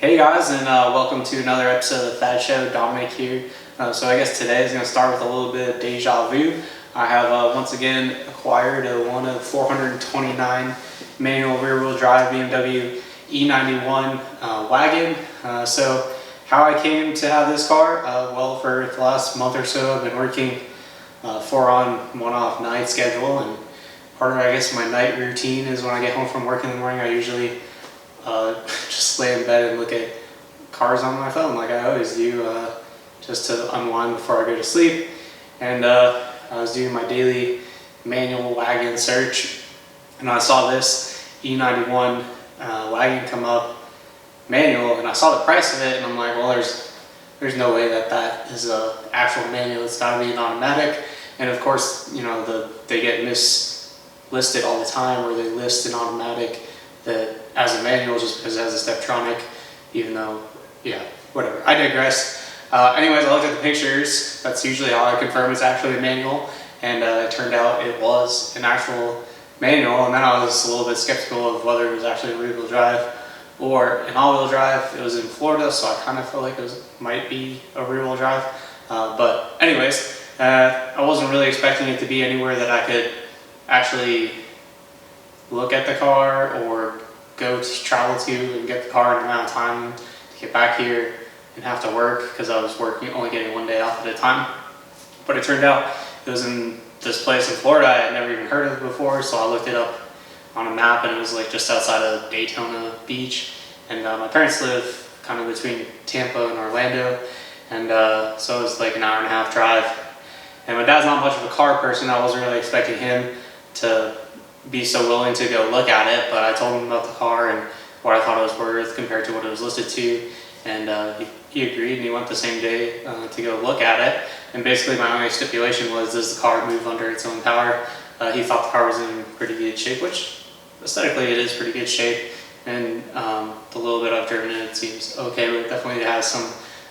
Hey guys, and welcome to another episode of TheFadShow. Dominic here. So I guess today is going to start with a little bit of deja vu. I have once again acquired one of 429 manual rear-wheel drive BMW e91 wagon. So how I came to have this car? Well, for the last month or so, I've been working 4-on, 1-off night schedule, and part of I guess my night routine is when I get home from work in the morning, I usually just lay in bed and look at cars on my phone like I always do, just to unwind before I go to sleep. And I was doing my daily manual wagon search, and I saw this e91 wagon come up manual, and I saw the price of it, and I'm like, well, there's no way that is a actual manual. It's got to be an automatic. And of course, you know, they get mislisted all the time, where they list an automatic that as a manual just because it has a Steptronic, even though, yeah, whatever. I digress. Anyways, I looked at the pictures. That's usually how I confirm it's actually a manual, and it turned out it was an actual manual. And then I was a little bit skeptical of whether it was actually a rear-wheel drive or an all-wheel drive. It was in Florida, so I kind of felt like it might be a rear-wheel drive. But anyways, I wasn't really expecting it to be anywhere that I could actually look at the car or travel to and get the car in an amount of time to get back here and have to work, because I was only getting 1 day off at a time. But it turned out it was in this place in Florida I had never even heard of before, so I looked it up on a map, and it was like just outside of Daytona Beach. And my parents live kind of between Tampa and Orlando, and so it was like an hour-and-a-half drive. And my dad's not much of a car person. I wasn't really expecting him to be so willing to go look at it, but I told him about the car and what I thought it was worth compared to what it was listed to, and he agreed, and he went the same day to go look at it. And basically my only stipulation was, does the car move under its own power? He thought the car was in pretty good shape, which aesthetically it is pretty good shape, and the little bit I've driven it seems okay, but it definitely has some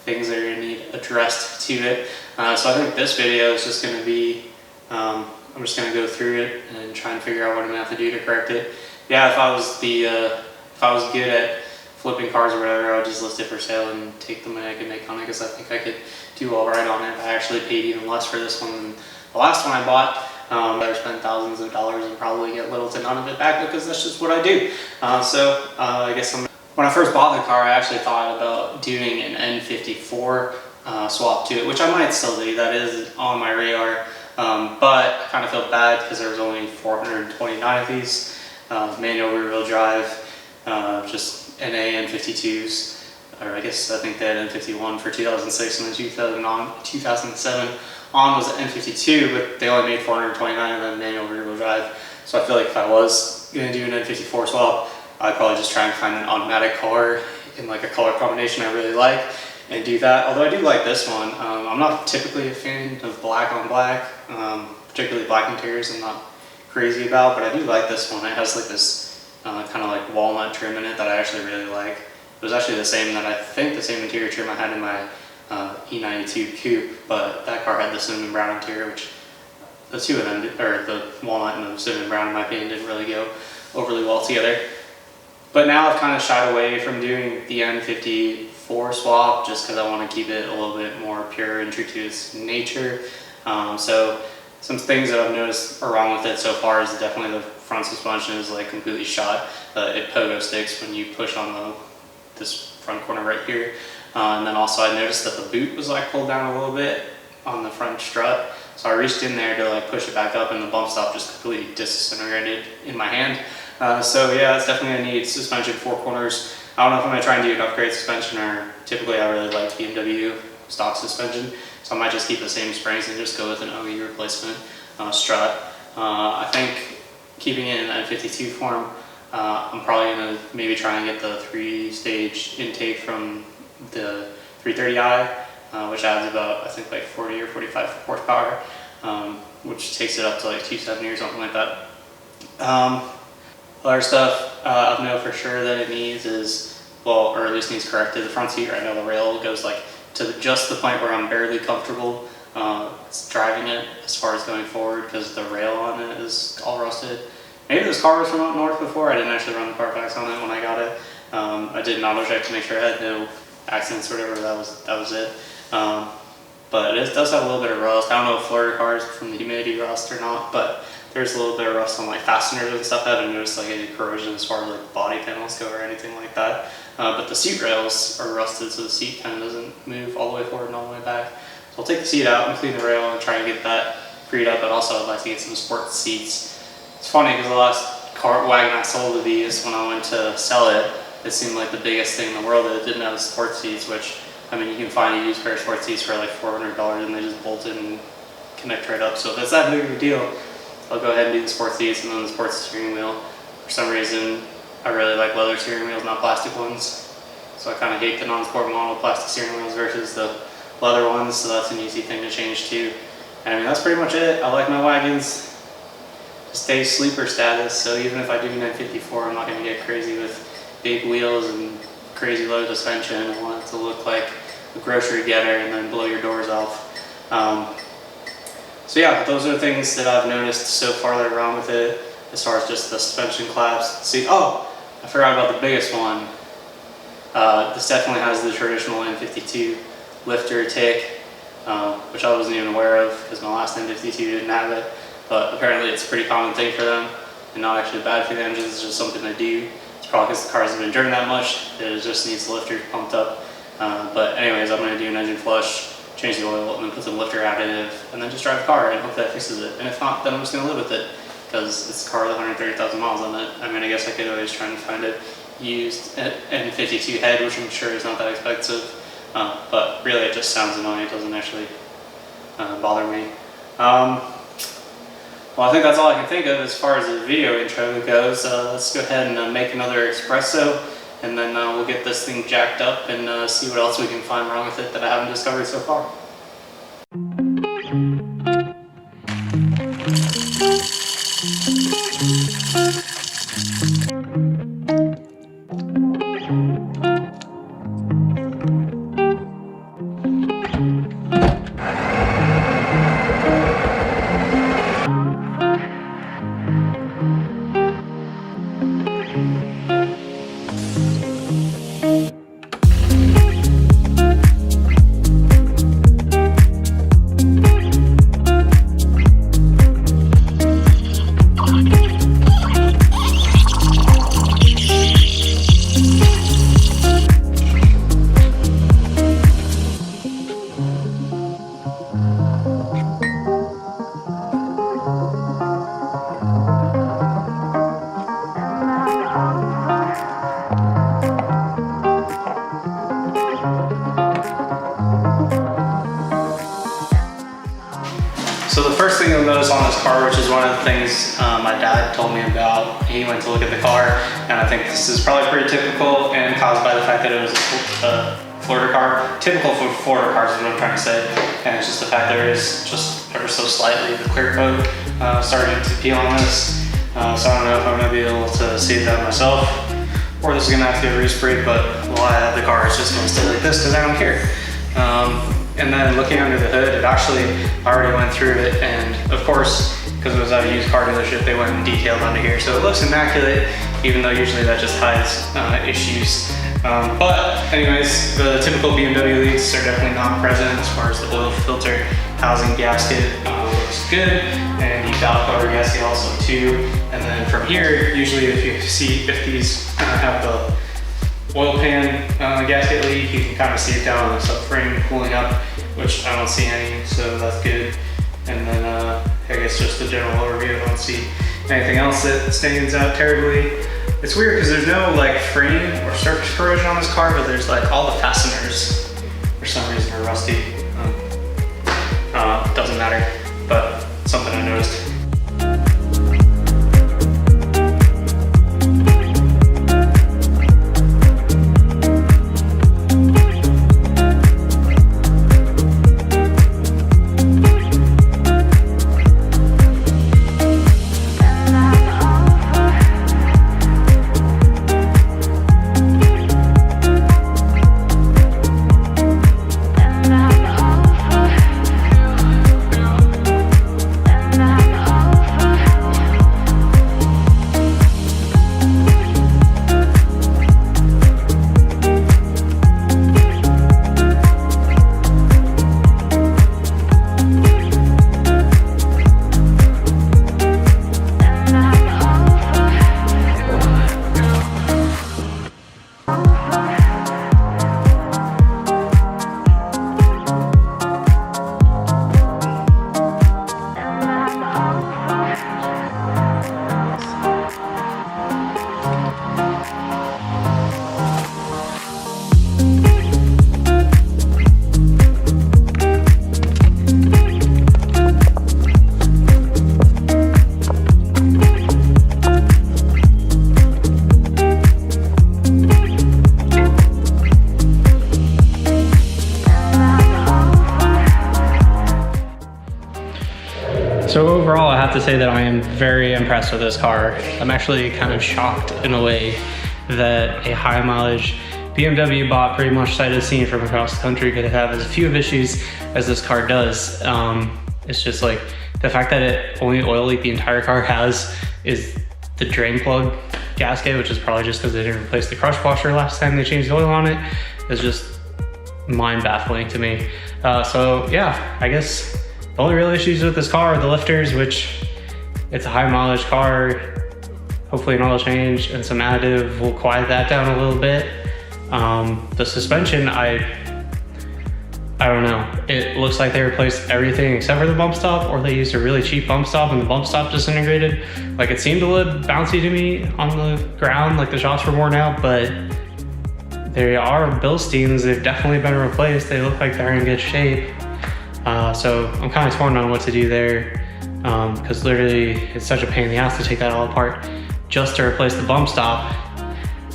things that are going to need addressed to it. So I think this video is just going to be I'm just going to go through it and try and figure out what I'm going to have to do to correct it. Yeah, if I was good at flipping cars or whatever, I would just list it for sale and take the money I could make on it, because I think I could do all right on it. I actually paid even less for this one than the last one I bought. I spent thousands of dollars and probably get little to none of it back, because that's just what I do. I guess when I first bought the car, I actually thought about doing an N54 swap to it, which I might still do. That is on my radar. But I kind of felt bad because there was only 429 of these manual rear-wheel drive, just NA N52s, or I think they had N51 for 2006, and then 2007 on was the N52, but they only made 429 of them manual rear-wheel drive. So I feel like if I was going to do an N54 swap, I'd probably just try and find an automatic car in like a color combination I really like and do that. Although I do like this one. I'm not typically a fan of black on black, particularly black interiors I'm not crazy about, but I do like this one. It has like this kind of like walnut trim in it that I actually really like. It was actually the same interior trim I had in my e92 coupe, but that car had the cinnamon brown interior, which the two of them, or the walnut and the cinnamon brown in my opinion, didn't really go overly well together. But now I've kind of shied away from doing the N54 swap just because I want to keep it a little bit more pure and true to its nature. So some things that I've noticed are wrong with it so far is definitely the front suspension is like completely shot. It pogo sticks when you push on this front corner right here. And then also I noticed that the boot was like pulled down a little bit on the front strut. So I reached in there to like push it back up, and the bump stop just completely disintegrated in my hand. So yeah, it's definitely going to need suspension 4 corners. I don't know if I'm going to try and do an upgrade suspension, or typically I really like BMW stock suspension, so I might just keep the same springs and just go with an OE replacement strut. I think keeping it in N52 form, I'm probably going to maybe try and get the 3-stage intake from the 330i, which adds about, I think, like 40 or 45 horsepower, which takes it up to like 270 or something like that. Other stuff I know for sure that it needs is, well, or at least needs corrected. The front seat right now, the rail goes like to just the point where I'm barely comfortable driving it as far as going forward, because the rail on it is all rusted. Maybe this car was from up north before. I didn't actually run the Carfax on it when I got it. I did an auto check to make sure I had no accidents or whatever. That was it. But it does have a little bit of rust. I don't know if Florida cars from the humidity rust or not, but there's a little bit of rust on like fasteners and stuff. I haven't noticed like any corrosion as far as like body panels go or anything like that. But the seat rails are rusted, so the seat kind of doesn't move all the way forward and all the way back. So I'll take the seat out and clean the rail and try and get that freed up. But also I'd like to get some sports seats. It's funny because the last wagon I sold to these, when I went to sell it, it seemed like the biggest thing in the world that it didn't have sports seats, which, I mean, you can find a used pair of sports seats for like $400 and they just bolt it and connect right up. So if it's that big of a deal, I'll go ahead and do the sports seats and then the sports steering wheel. For some reason, I really like leather steering wheels, not plastic ones. So I kind of hate the non-sport model plastic steering wheels versus the leather ones, so that's an easy thing to change too. And I mean, that's pretty much it. I like my wagons. Stay sleeper status, so even if I do an N54, I'm not going to get crazy with big wheels and crazy low suspension. I want it to look like a grocery getter and then blow your doors off. So yeah, those are the things that I've noticed so far that are wrong with it, as far as just the suspension clasp. See, oh, I forgot about the biggest one. This definitely has the traditional N52 Lifter Tick, which I wasn't even aware of because my last N52 didn't have it. But apparently it's a pretty common thing for them and not actually bad for the engines. It's just something they do. It's probably because the car hasn't been driven that much. It just needs the lifter pumped up. But anyways, I'm going to do an engine flush, change the oil, and then put some lifter additive, and then just drive the car and hope that fixes it. And if not, then I'm just going to live with it because it's a car with 130,000 miles on it. I mean, I guess I could always try and find a used N52 head, which I'm sure is not that expensive. But really, it just sounds annoying. It doesn't actually bother me. Well, I think that's all I can think of as far as the video intro goes. Let's go ahead and make another espresso, and then we'll get this thing jacked up and see what else we can find wrong with it that I haven't discovered so far. So the first thing you'll notice on this car, which is one of the things my dad told me about, he went to look at the car, and I think this is probably pretty typical and caused by the fact that it was a Florida car. Typical for Florida cars is what I'm trying to say, and it's just the fact there is just ever so slightly the clear coat starting to peel on this. So I don't know if I'm going to be able to save that myself, or this is going to have to get resprayed, but while I have the car, it's just going to stay like this because I don't care. And then looking under the hood, it actually, I already went through it, and of course, because it was at a used car dealership, they went in detailed under here. So it looks immaculate, even though usually that just hides issues. But anyways, the typical BMW leaks are definitely not present as far as the oil filter housing gasket looks good, and the valve cover gasket also too. And then from here, usually if these have the oil pan gasket leak, you can kind of see it down on the subframe cooling up, which I don't see any, so that's good. And then I guess just the general overview, I don't see anything else that stands out terribly. It's weird because there's no like frame or surface corrosion on this car, but there's like all the fasteners for some reason are rusty. Doesn't matter, but something I noticed. So overall, I have to say that I am very impressed with this car. I'm actually kind of shocked in a way that a high mileage BMW bought pretty much sight unseen from across the country could have as few of issues as this car does. It's just like the fact that it only oil leak the entire car has is the drain plug gasket, which is probably just because they didn't replace the crush washer last time they changed the oil on it, is just mind baffling to me. So yeah, I guess the only real issues with this car are the lifters, which it's a high mileage car. Hopefully an oil change and some additive will quiet that down a little bit. The suspension, I don't know. It looks like they replaced everything except for the bump stop, or they used a really cheap bump stop and the bump stop disintegrated. Like, it seemed a little bouncy to me on the ground, like the shocks were worn out, but they are Bilsteins. They've definitely been replaced. They look like they're in good shape. So I'm kind of torn on what to do there, because literally it's such a pain in the ass to take that all apart just to replace the bump stop.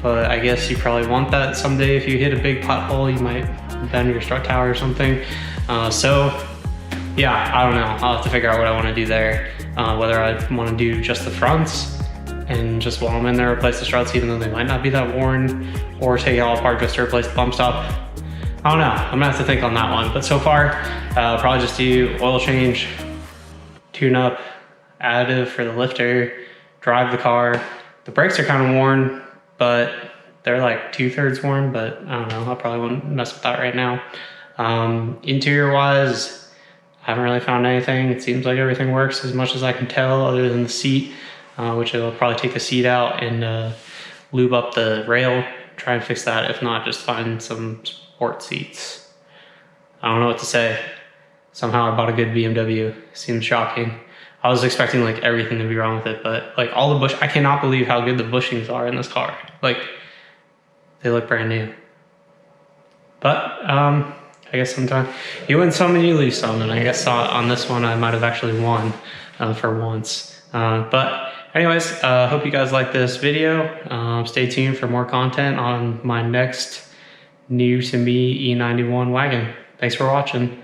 But I guess you probably want that someday. If you hit a big pothole, you might bend your strut tower or something. So yeah, I don't know. I'll have to figure out what I want to do there. Whether I want to do just the fronts and just while I'm in there replace the struts, even though they might not be that worn, or take it all apart just to replace the bump stop. I don't know. I'm gonna have to think on that one. But so far, I'll probably just do oil change, tune up, additive for the lifter, drive the car. The brakes are kind of worn, but they're like 2/3 worn, but I don't know, I probably won't mess with that right now. Interior wise, I haven't really found anything. It seems like everything works as much as I can tell, other than the seat, which I'll probably take the seat out and lube up the rail, try and fix that. If not, just find some sport seats. I don't know what to say. Somehow I bought a good BMW. Seems shocking. I was expecting like everything to be wrong with it, but like all the I cannot believe how good the bushings are in this car. Like, they look brand new. But I guess sometimes you win some and you lose some, and I guess on this one I might have actually won for once. But anyways, hope you guys like this video. Stay tuned for more content on my next new to me E91 wagon. Thanks for watching.